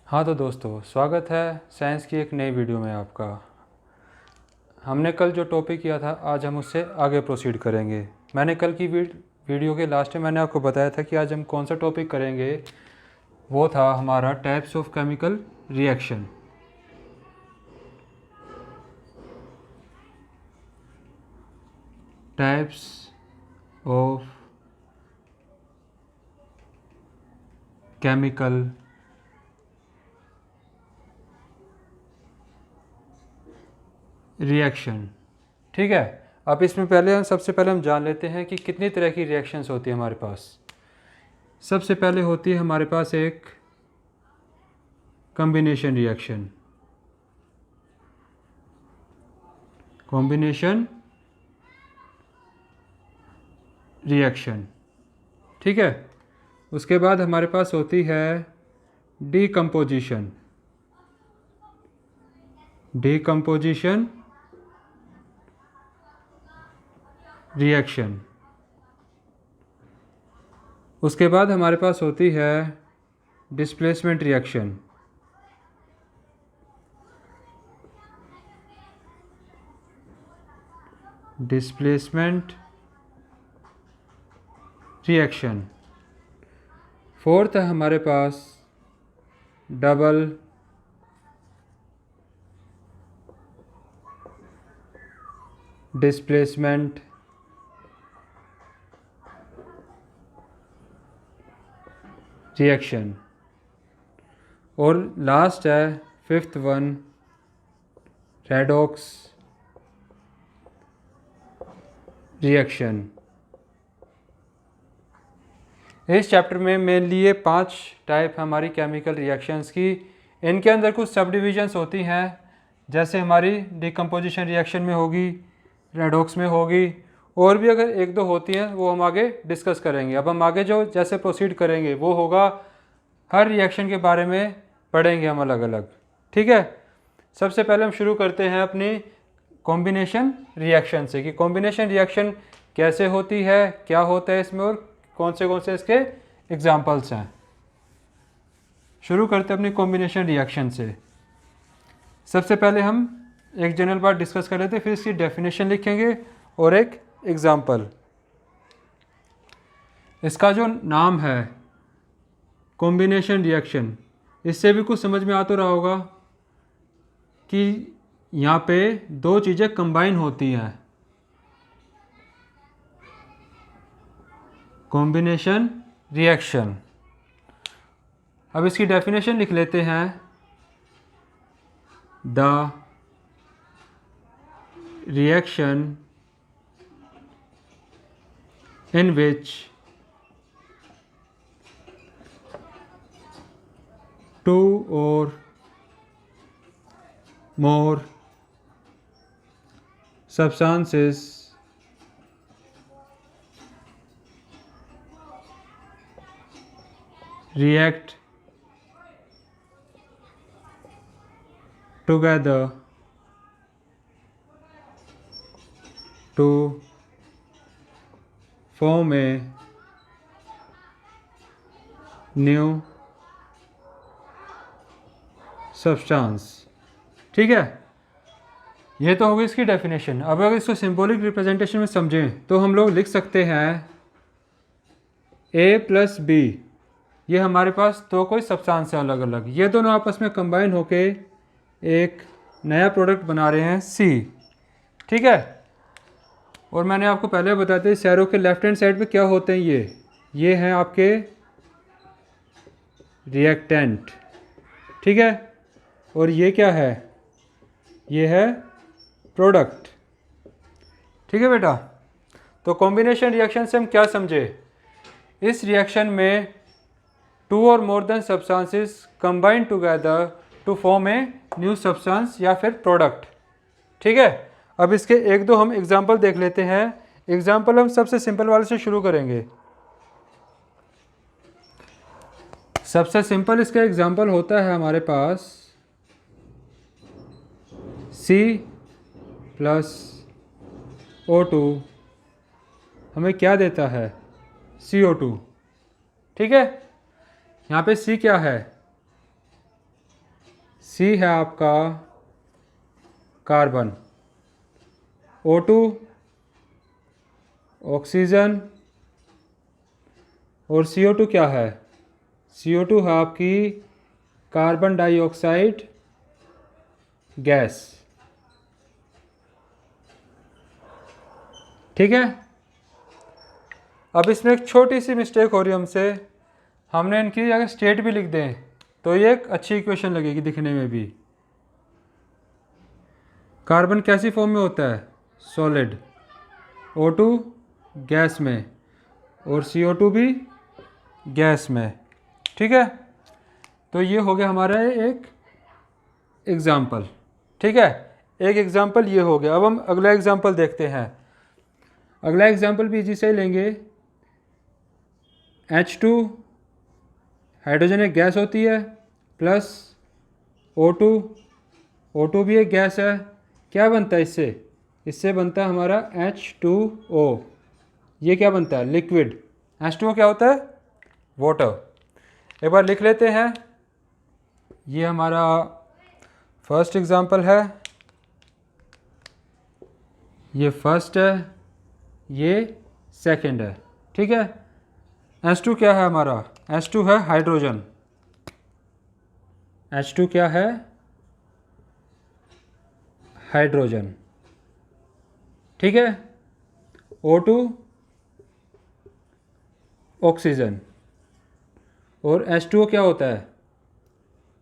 हाँ तो दोस्तों, स्वागत है साइंस की एक नई वीडियो में आपका। हमने कल जो टॉपिक किया था आज हम उससे आगे प्रोसीड करेंगे। मैंने कल की वीडियो के लास्ट में मैंने आपको बताया था कि आज हम कौन सा टॉपिक करेंगे। वो था हमारा types of chemical reaction. Types of chemical reaction. ठीक है, अब इसमें सबसे पहले हम जान लेते हैं कि कितनी तरह की रिएक्शंस होती है हमारे पास। सबसे पहले होती है हमारे पास एक कॉम्बिनेशन रिएक्शन। कॉम्बिनेशन रिएक्शन, ठीक है। उसके बाद हमारे पास होती है डीकम्पोजिशन। Decomposition reaction. उसके बाद हमारे पास होती है displacement reaction. Displacement reaction. Fourth है हमारे पास डबल डिस्प्लेसमेंट रिएक्शन। और लास्ट है फिफ्थ वन रेडॉक्स रिएक्शन। इस चैप्टर में मेनली ये 5 टाइप हमारी केमिकल रिएक्शंस की। इनके अंदर कुछ सब डिविजन्स होती हैं, जैसे हमारी डिकम्पोजिशन रिएक्शन में होगी, रेडॉक्स में होगी, और भी अगर एक दो होती हैं वो हम आगे डिस्कस करेंगे। अब हम आगे जो जैसे प्रोसीड करेंगे वो होगा हर रिएक्शन के बारे में पढ़ेंगे हम अलग अलग। ठीक है, सबसे पहले हम शुरू करते हैं अपनी कॉम्बिनेशन रिएक्शन से कि कॉम्बिनेशन रिएक्शन कैसे होती है, क्या होता है इसमें और कौन से इसके एग्जाम्पल्स हैं। शुरू करते हैं अपनी कॉम्बिनेशन रिएक्शन से। सबसे पहले हम एक जनरल बात डिस्कस कर लेते हैं, फिर इसकी डेफिनेशन लिखेंगे और एक एग्जाम्पल। इसका जो नाम है कॉम्बिनेशन रिएक्शन, इससे भी कुछ समझ में आ तो रहा होगा कि यहाँ पे दो चीज़ें कंबाइन होती हैं। Combination reaction. अब इसकी डेफिनेशन लिख लेते हैं। The reaction in which two or more substances react together to form a new substance। ठीक है, ये तो होगी इसकी डेफिनेशन। अब अगर इसको सिंबॉलिक रिप्रेजेंटेशन में समझें तो हम लोग लिख सकते हैं A प्लस बी, ये हमारे पास तो कोई सब्सटेंस है अलग अलग, ये दोनों आपस में कंबाइन होके एक नया प्रोडक्ट बना रहे हैं C। ठीक है, और मैंने आपको पहले बताया था सैरो के लेफ्ट हैंड साइड पे क्या होते हैं, ये हैं आपके रिएक्टेंट। ठीक है, और ये क्या है, ये है प्रोडक्ट। ठीक है बेटा, तो कॉम्बिनेशन रिएक्शन से हम क्या समझे, इस रिएक्शन में टू और more than substances combine together to form a new substance या फिर प्रोडक्ट। ठीक है, अब इसके एक दो हम एग्जाम्पल देख लेते हैं। एग्जाम्पल हम सबसे सिंपल वाले से शुरू करेंगे। सबसे सिंपल इसका एग्जाम्पल होता है हमारे पास C प्लस O2 हमें क्या देता है, CO2। ठीक है, यहाँ पे C क्या है, C है आपका कार्बन, O2 ऑक्सीजन, और CO2 क्या है? CO2 है आपकी कार्बन डाइऑक्साइड गैस। ठीक है। अब इसमें एक छोटी सी मिस्टेक हो रही है हमसे, हमने इनकी अगर स्टेट भी लिख दें तो ये एक अच्छी इक्वेशन लगेगी दिखने में भी। कार्बन कैसी फॉर्म में होता है? सॉलिड, O2 गैस में, और CO2 भी गैस में। ठीक है, तो ये हो गया हमारा एक एग्ज़ाम्पल। ठीक है, एक एग्ज़ाम्पल ये हो गया। अब हम अगला एग्ज़ाम्पल देखते हैं। अगला एग्ज़ाम्पल भी इसी से लेंगे। H2 हाइड्रोजन एक गैस होती है, प्लस O2, O2 भी एक गैस है। क्या बनता है इससे? इससे बनता है हमारा H2O। ये क्या बनता है? लिक्विड। H2O क्या होता है? वाटर। एक बार लिख लेते हैं। ये हमारा फर्स्ट एग्जांपल है, ये फर्स्ट है, ये सेकंड है। ठीक है। H2 क्या है हमारा? H2 है हाइड्रोजन। H2 क्या है? हाइड्रोजन। ठीक है। O2 ऑक्सीजन, और H2O क्या होता है?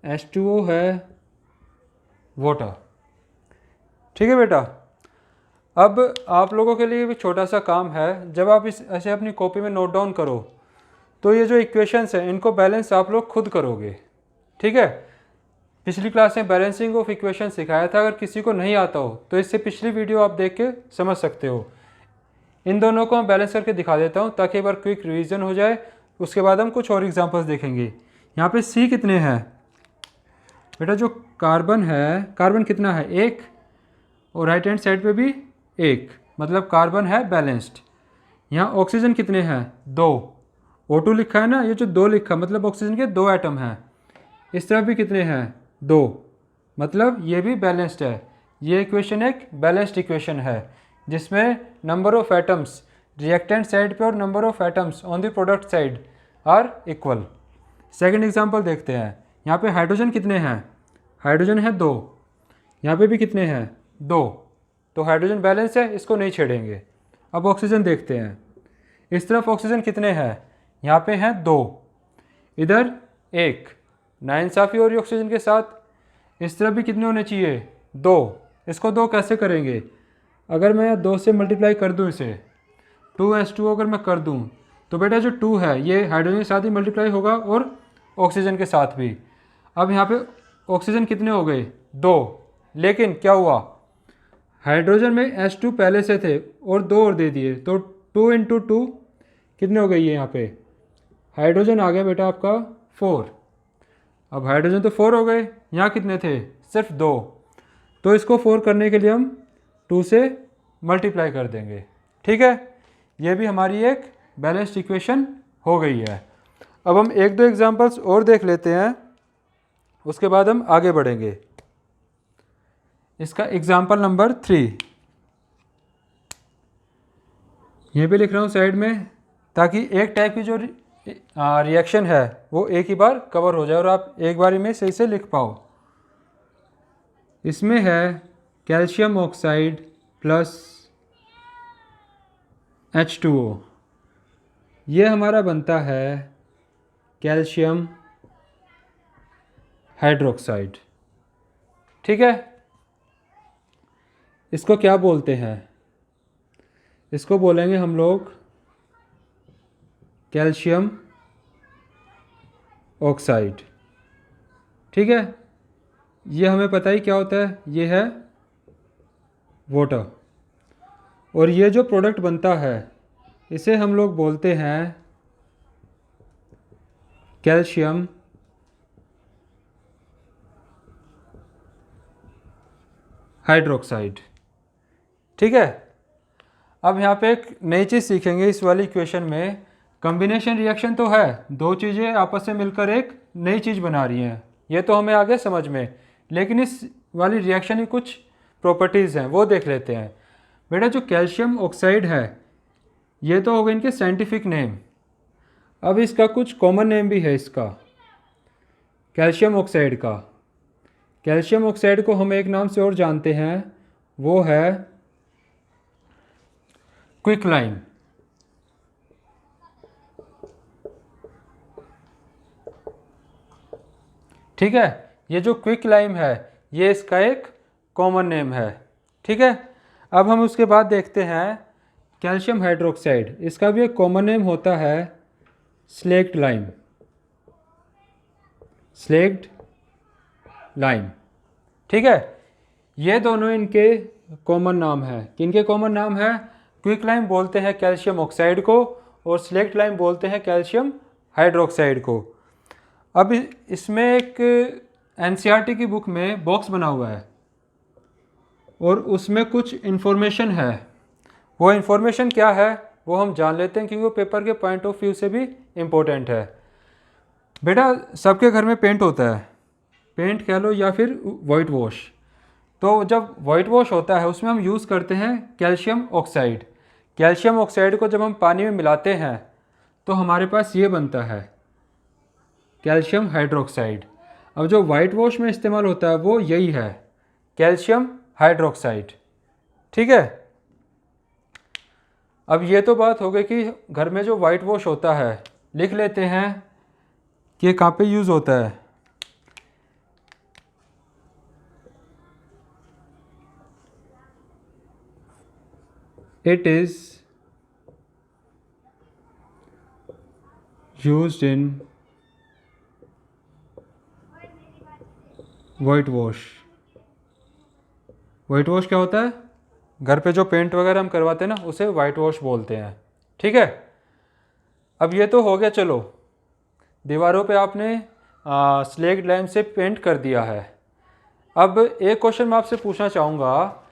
H2O है वाटर। ठीक है बेटा। अब आप लोगों के लिए भी छोटा सा काम है, जब आप इस ऐसे अपनी कॉपी में नोट डाउन करो तो ये जो इक्वेशंस हैं इनको बैलेंस आप लोग खुद करोगे। ठीक है। पिछली क्लास में बैलेंसिंग ऑफ इक्वेशन सिखाया था, अगर किसी को नहीं आता हो तो इससे पिछली वीडियो आप देख के समझ सकते हो। इन दोनों को मैं बैलेंस करके दिखा देता हूँ ताकि एक बार क्विक रिवीजन हो जाए, उसके बाद हम कुछ और एग्जांपल्स देखेंगे। यहाँ पे C कितने हैं बेटा? जो कार्बन है, कार्बन कितना है? 1, और राइट हैंड साइड पे भी 1, मतलब कार्बन है बैलेंस्ड। यहाँ ऑक्सीजन कितने हैं? 2। O2 लिखा है ना, ये जो 2 लिखा मतलब ऑक्सीजन के 2 एटम हैं। इस तरफ भी कितने हैं? 2, मतलब ये भी बैलेंस्ड है। ये इक्वेशन एक बैलेंस्ड इक्वेशन है जिसमें number of atoms reactant side पे और number of atoms on the product side are equal. Second example देखते हैं। यहाँ पे हाइड्रोजन कितने हैं? हाइड्रोजन है 2। यहाँ पे भी कितने हैं? 2। तो हाइड्रोजन बैलेंस है, इसको नहीं छेड़ेंगे। अब ऑक्सीजन देखते हैं। इस तरफ ऑक्सीजन कितने हैं? यहाँ पे हैं 2, इधर 1, नाइंसाफ़ी हो रही ऑक्सीजन के साथ। इस तरफ भी कितने होने चाहिए? 2। इसको 2 कैसे करेंगे? अगर मैं 2 से मल्टीप्लाई कर दूँ इसे, 2H2O अगर मैं कर दूँ तो बेटा जो 2 है ये हाइड्रोजन के साथ ही मल्टीप्लाई होगा और ऑक्सीजन के साथ भी। अब यहाँ पे ऑक्सीजन कितने हो गए? 2। लेकिन क्या हुआ? हाइड्रोजन में H2 पहले से थे और 2 और दे दिए, तो 2 × 2 कितने हो गए? ये यहाँ पे हाइड्रोजन आ गया बेटा आपका 4। अब हाइड्रोजन तो 4 हो गए, यहाँ कितने थे? सिर्फ 2। तो इसको 4 करने के लिए हम 2 से मल्टीप्लाई कर देंगे। ठीक है, ये भी हमारी एक बैलेंस्ड इक्वेशन हो गई है। अब हम 1-2 एग्जांपल्स और देख लेते हैं, उसके बाद हम आगे बढ़ेंगे। इसका एग्जांपल नंबर 3 ये भी लिख रहा हूँ साइड में, ताकि एक टाइप की जो रिएक्शन है वो एक ही बार कवर हो जाए और आप एक बार में सही से लिख पाओ। इसमें है कैल्शियम ऑक्साइड प्लस H2O। ये हमारा बनता है कैल्शियम हाइड्रोक्साइड। ठीक है। इसको क्या बोलते हैं? इसको बोलेंगे हम लोग कैल्शियम ऑक्साइड। ठीक है। ये हमें पता ही क्या होता है, ये है वाटर। और ये जो प्रोडक्ट बनता है इसे हम लोग बोलते हैं कैल्शियम हाइड्रोक्साइड। ठीक है। अब यहाँ पे एक नई चीज़ सीखेंगे इस वाली इक्वेशन में। कॉम्बिनेशन रिएक्शन तो है, 2 चीज़ें आपस में मिलकर एक नई चीज़ बना रही हैं, ये तो हमें आ गया समझ में। लेकिन इस वाली रिएक्शन की कुछ प्रॉपर्टीज़ हैं, वो देख लेते हैं। बेटा जो कैल्शियम ऑक्साइड है ये तो हो गए इनके साइंटिफिक नेम। अब इसका कुछ कॉमन नेम भी है इसका, कैल्शियम ऑक्साइड का। कैल्शियम ऑक्साइड को हम एक नाम से और जानते हैं, वो है क्विकलाइम। ठीक है, ये जो क्विकलाइम है ये इसका एक कॉमन नेम है। ठीक है, अब हम उसके बाद देखते हैं कैल्शियम हाइड्रोक्साइड। इसका भी एक कॉमन नेम होता है स्लेक्ट लाइम। Slaked lime. ठीक है, ये दोनों इनके कॉमन नाम हैं। किनके कॉमन नाम है? क्विकलाइम बोलते हैं कैल्शियम ऑक्साइड को और स्लेक्ट लाइम बोलते हैं कैल्शियम हाइड्रोक्साइड को। अब इसमें एक एनसीईआरटी की बुक में बॉक्स बना हुआ है और उसमें कुछ इन्फॉर्मेशन है। वो इन्फॉर्मेशन क्या है वो हम जान लेते हैं, क्योंकि वो पेपर के पॉइंट ऑफ व्यू से भी इम्पोर्टेंट है। बेटा सबके घर में पेंट होता है, पेंट कह लो या फिर वाइट वॉश। तो जब वाइट वॉश होता है उसमें हम यूज़ करते हैं कैल्शियम ऑक्साइड। कैल्शियम ऑक्साइड को जब हम पानी में मिलाते हैं तो हमारे पास ये बनता है कैल्शियम हाइड्रोक्साइड। अब जो वाइट वॉश में इस्तेमाल होता है वो यही है, कैल्शियम हाइड्रोक्साइड। ठीक है, अब ये तो बात हो गई कि घर में जो वाइट वॉश होता है, लिख लेते हैं कि कहाँ पे यूज़ होता है। It is used in white wash. White wash क्या होता है? घर पे जो पेंट वगैरह हम करवाते हैं ना, उसे वाइट वॉश बोलते हैं। ठीक है, अब ये तो हो गया। चलो, दीवारों पे आपने स्लेक्ट लाइम से पेंट कर दिया है। अब एक क्वेश्चन मैं आपसे पूछना चाहूँगा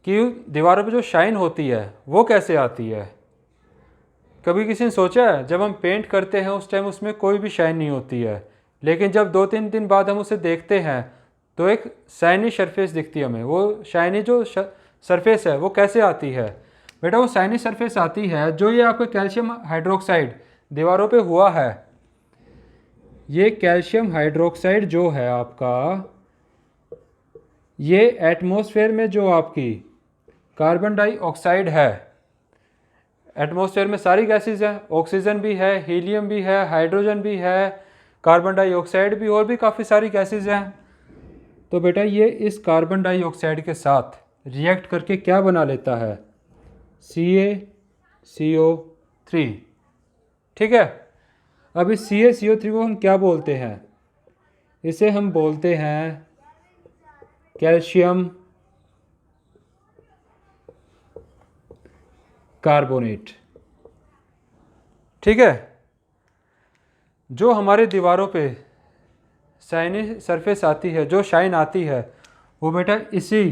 कि दीवारों पे जो शाइन होती है वो कैसे आती है? कभी किसी ने सोचा है? जब हम पेंट करते हैं उस टाइम उसमें कोई भी शाइन नहीं होती है, लेकिन जब 2-3 दिन बाद हम उसे देखते हैं तो एक शाइनी सरफेस दिखती है हमें। वो शाइनी जो सरफेस है वो कैसे आती है? बेटा वो शाइनी सरफेस आती है जो ये आपका कैल्शियम हाइड्रोक्साइड दीवारों पे हुआ है। ये कैल्शियम हाइड्रोक्साइड जो है आपका, ये एटमॉस्फेयर में जो आपकी कार्बन डाइऑक्साइड है, एटमॉस्फेयर में सारी गैसेज हैं, ऑक्सीजन भी है, हीलियम भी है, हाइड्रोजन भी है, कार्बन डाइऑक्साइड भी, और भी काफ़ी सारी गैसेज हैं। तो बेटा ये इस कार्बन डाइऑक्साइड के साथ रिएक्ट करके क्या बना लेता है? CaCO3। ठीक है, अब इस CaCO3 को हम क्या बोलते हैं? इसे हम बोलते हैं कैल्शियम कार्बोनेट। ठीक है, जो हमारे दीवारों पे शाइनी सरफेस आती है, जो शाइन आती है, वो बेटा इसी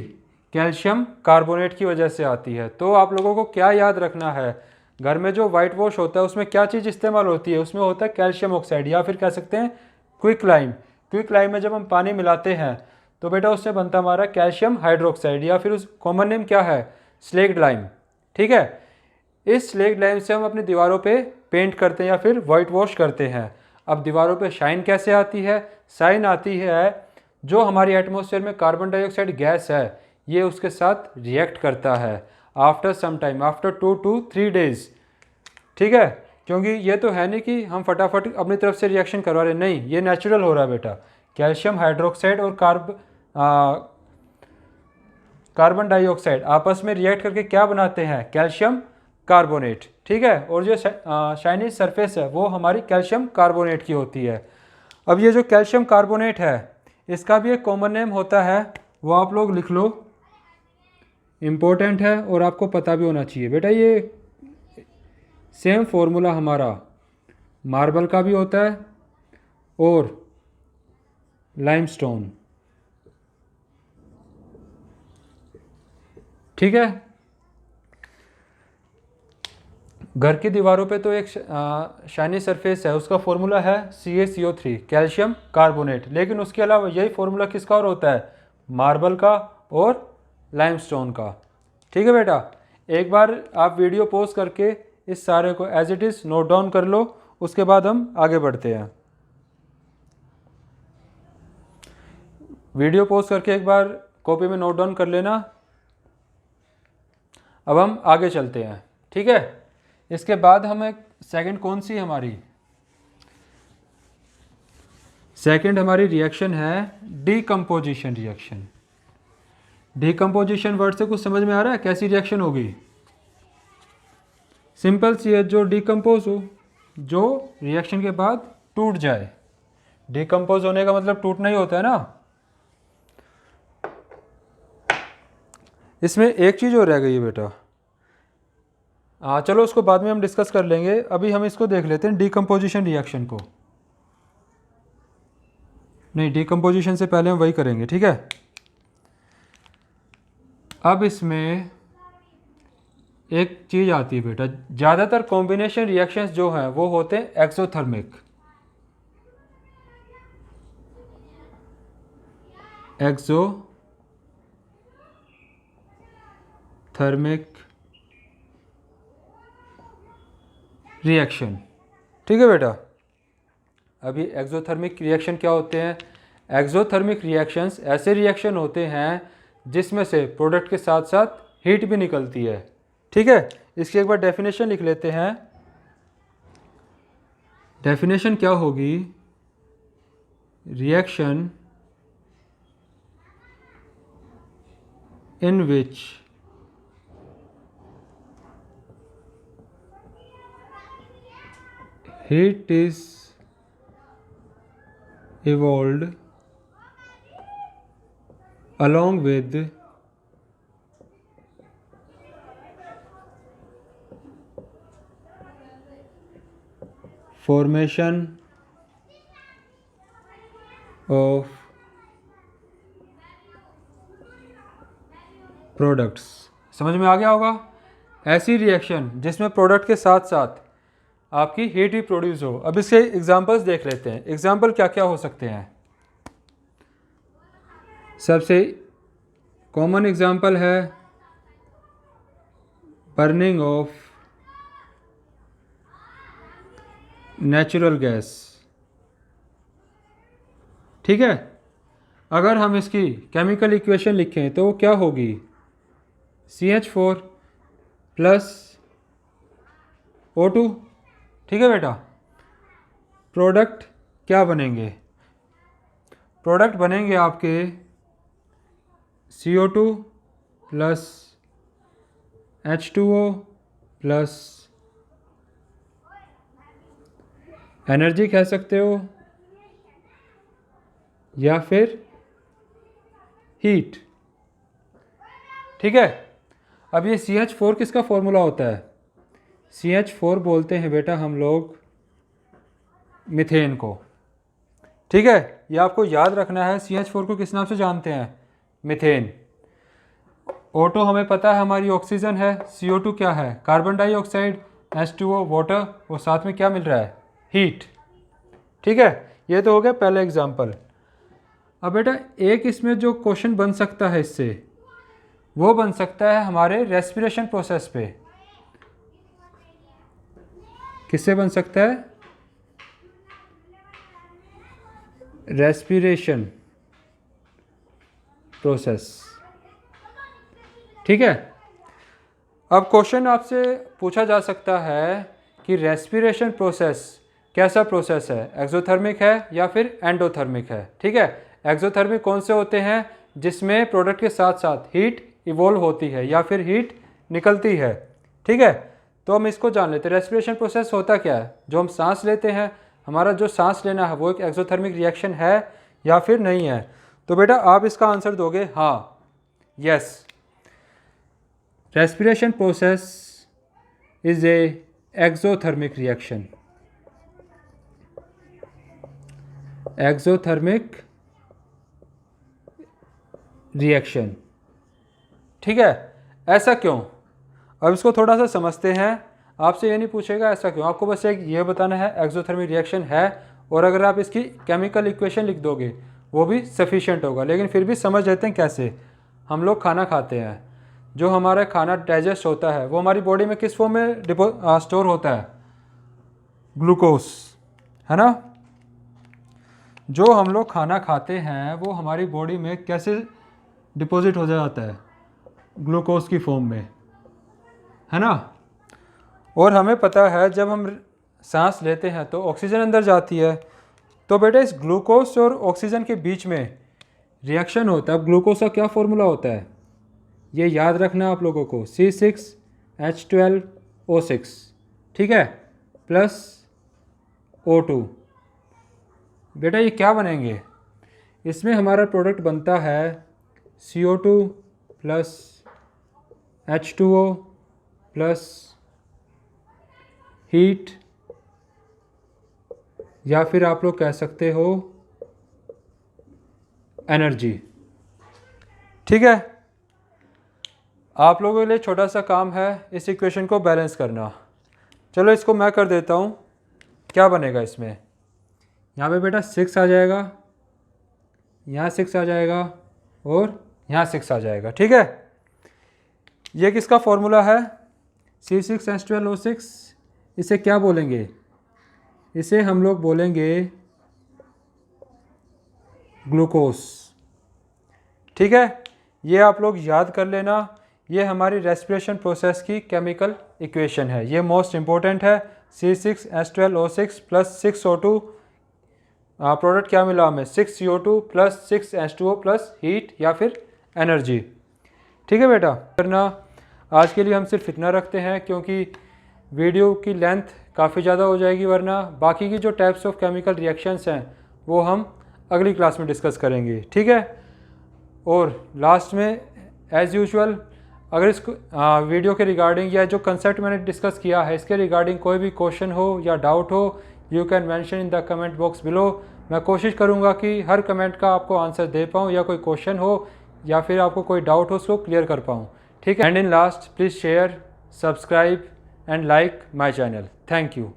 कैल्शियम कार्बोनेट की वजह से आती है। तो आप लोगों को क्या याद रखना है? घर में जो वाइट वॉश होता है उसमें क्या चीज़ इस्तेमाल होती है? उसमें होता है कैल्शियम ऑक्साइड, या फिर कह सकते हैं क्विकलाइम। क्विकलाइम में जब हम पानी मिलाते हैं तो बेटा उससे बनता हमारा कैल्शियम हाइड्रोक्साइड, या फिर उस कॉमन नेम क्या है? Slaked lime. ठीक है, इस स्लेक्ट लाइम से हम अपनी दीवारों पे पेंट करते हैं या फिर वाइट वॉश करते हैं। अब दीवारों पे शाइन कैसे आती है? शाइन आती है जो हमारी एटमॉस्फेयर में कार्बन डाइऑक्साइड गैस है ये उसके साथ रिएक्ट करता है after some time, after 2 to 3 days। ठीक है, क्योंकि ये तो है नहीं कि हम फटाफट अपनी तरफ से रिएक्शन करवा रहे, नहीं, ये नेचुरल हो रहा है बेटा। कैल्शियम हाइड्रोक्साइड और कार्बन डाइऑक्साइड आपस में रिएक्ट करके क्या बनाते हैं? Calcium carbonate. ठीक है, और जो शाइनी सरफेस है वो हमारी कैल्शियम कार्बोनेट की होती है। अब ये जो कैल्शियम कार्बोनेट है इसका भी एक कॉमन नेम होता है, वो आप लोग लिख लो, इम्पोर्टेंट है और आपको पता भी होना चाहिए। बेटा ये सेम फॉर्मूला हमारा मार्बल का भी होता है और लाइमस्टोन। ठीक है, घर की दीवारों पे तो एक शाइनी सरफेस है, उसका फॉर्मूला है CaCO3 कैल्शियम कार्बोनेट, लेकिन उसके अलावा यही फॉर्मूला किसका और होता है, मार्बल का और लाइमस्टोन का। ठीक है बेटा, एक बार आप वीडियो पॉज करके इस सारे को as it is note down कर लो, उसके बाद हम आगे बढ़ते हैं। वीडियो पॉज करके एक बार कॉपी में नोट डाउन कर लेना। अब हम आगे चलते हैं। ठीक है, इसके बाद हमें सेकंड कौन सी हमारी सेकंड हमारी रिएक्शन है डीकम्पोजिशन रिएक्शन। डीकम्पोजिशन वर्ड से कुछ समझ में आ रहा है, कैसी रिएक्शन होगी? सिंपल सी है, जो डीकम्पोज हो, जो रिएक्शन के बाद टूट जाए। डीकम्पोज होने का मतलब टूटना ही होता है ना। इसमें एक चीज़ और रह गई है बेटा, चलो उसको बाद में हम डिस्कस कर लेंगे, अभी हम इसको देख लेते हैं डीकम्पोजिशन रिएक्शन को। नहीं, डीकम्पोजिशन से पहले हम वही करेंगे। ठीक है, अब इसमें एक चीज़ आती है बेटा, ज़्यादातर कॉम्बिनेशन रिएक्शंस जो हैं वो होते हैं एक्सोथर्मिक। Exothermic reaction. ठीक है बेटा, अभी एक्सोथर्मिक रिएक्शन क्या होते हैं? एक्सोथर्मिक रिएक्शंस ऐसे रिएक्शन होते हैं जिसमें से प्रोडक्ट के साथ साथ हीट भी निकलती है। ठीक है, इसकी एक बार डेफिनेशन लिख लेते हैं। डेफिनेशन क्या होगी? Reaction in which heat is evolved along with formation of products. समझ में आ गया होगा? ऐसी रिएक्शन जिसमें प्रोडक्ट के साथ साथ आपकी हीट भी प्रोड्यूस हो। अब इसके एग्जांपल्स देख लेते हैं। एग्जांपल क्या क्या हो सकते हैं? सबसे कॉमन एग्जांपल है बर्निंग ऑफ नेचुरल गैस। ठीक है, अगर हम इसकी केमिकल इक्वेशन लिखें तो वो क्या होगी? CH4 plus O2। ठीक है बेटा, प्रोडक्ट क्या बनेंगे? प्रोडक्ट बनेंगे आपके CO2 plus H2O plus energy कह सकते हो या फिर हीट। ठीक है, अब ये CH4 किसका फॉर्मूला होता है? CH4 बोलते हैं बेटा हम लोग मीथेन को। ठीक है, ये आपको याद रखना है। CH4 को किस नाम से जानते हैं? मीथेन। O2 हमें पता है हमारी ऑक्सीजन है, CO2 क्या है? कार्बन डाइऑक्साइड, H2O वाटर, और साथ में क्या मिल रहा है? हीट। ठीक है, ये तो हो गया पहला एग्जाम्पल। अब बेटा एक इसमें जो क्वेश्चन बन सकता है इससे, वो बन सकता है हमारे रेस्पिरेशन प्रोसेस पे। किससे बन सकता है? Respiration process. ठीक है, अब क्वेश्चन आपसे पूछा जा सकता है कि रेस्पिरेशन प्रोसेस कैसा प्रोसेस है, एक्सोथर्मिक है या फिर एंडोथर्मिक है। ठीक है, एक्सोथर्मिक कौन से होते हैं? जिसमें प्रोडक्ट के साथ साथ हीट इवोल्व होती है या फिर हीट निकलती है। ठीक है, तो हम इसको जान लेते हैं। रेस्पिरेशन प्रोसेस होता क्या है? जो हम सांस लेते हैं, हमारा जो सांस लेना है वो एक एक्सोथर्मिक रिएक्शन है या फिर नहीं है? तो बेटा आप इसका आंसर दोगे हाँ, yes, respiration process is a exothermic reaction. Exothermic reaction. ठीक है, ऐसा क्यों? अब इसको थोड़ा सा समझते हैं। आपसे ये नहीं पूछेगा ऐसा क्यों, आपको बस एक ये बताना है एक्सोथर्मिक रिएक्शन है, और अगर आप इसकी केमिकल इक्वेशन लिख दोगे वो भी सफिशिएंट होगा। लेकिन फिर भी समझ लेते हैं कैसे। हम लोग खाना खाते हैं, जो हमारा खाना डाइजेस्ट होता है वो हमारी बॉडी में किस फॉर्म में स्टोर होता है, ग्लूकोज, है ना। जो हम लोग खाना खाते हैं वो हमारी बॉडी में कैसे डिपॉजिट हो जाता है, ग्लूकोज की फॉर्म में, है ना। और हमें पता है जब हम सांस लेते हैं तो ऑक्सीजन अंदर जाती है, तो बेटा इस ग्लूकोज और ऑक्सीजन के बीच में रिएक्शन होता है। अब ग्लूकोज का क्या फॉर्मूला होता है ये याद रखना आप लोगों को, C6H12O6, ठीक है, प्लस O2। बेटा ये क्या बनेंगे, इसमें हमारा प्रोडक्ट बनता है CO2 plus H2O plus heat, या फिर आप लोग कह सकते हो एनर्जी, ठीक है। आप लोगों के लिए छोटा सा काम है इस इक्वेशन को बैलेंस करना। चलो इसको मैं कर देता हूँ। क्या बनेगा इसमें, यहाँ पे बेटा 6 आ जाएगा, यहाँ 6 आ जाएगा और यहाँ 6 आ जाएगा, ठीक है। ये किसका फॉर्मूला है, C6H12O6। इसे क्या बोलेंगे, इसे हम लोग बोलेंगे ग्लूकोज, ठीक है। ये आप लोग याद कर लेना, ये हमारी रेस्पिरेशन प्रोसेस की केमिकल इक्वेशन है, ये मोस्ट इम्पोर्टेंट है। C6H12O6 प्लस 6O2, प्रोडक्ट क्या मिला हमें, 6CO2 plus 6H2O plus heat या फिर एनर्जी, ठीक है बेटा। करना आज के लिए हम सिर्फ इतना रखते हैं, क्योंकि वीडियो की लेंथ काफ़ी ज़्यादा हो जाएगी, वरना बाकी की जो टाइप्स ऑफ केमिकल रिएक्शंस हैं वो हम अगली क्लास में डिस्कस करेंगे, ठीक है। और लास्ट में एज़ यूजुअल अगर इस वीडियो के रिगार्डिंग या जो कंसेप्ट मैंने डिस्कस किया है इसके रिगार्डिंग कोई भी क्वेश्चन हो या डाउट हो, you can mention in the comment box below. मैं कोशिश करूँगा कि हर कमेंट का आपको आंसर दे पाऊँ, या कोई क्वेश्चन हो या फिर आपको कोई डाउट हो उसको क्लियर कर पाऊँ, ठीक है। And in last please share, subscribe and like my channel. Thank you.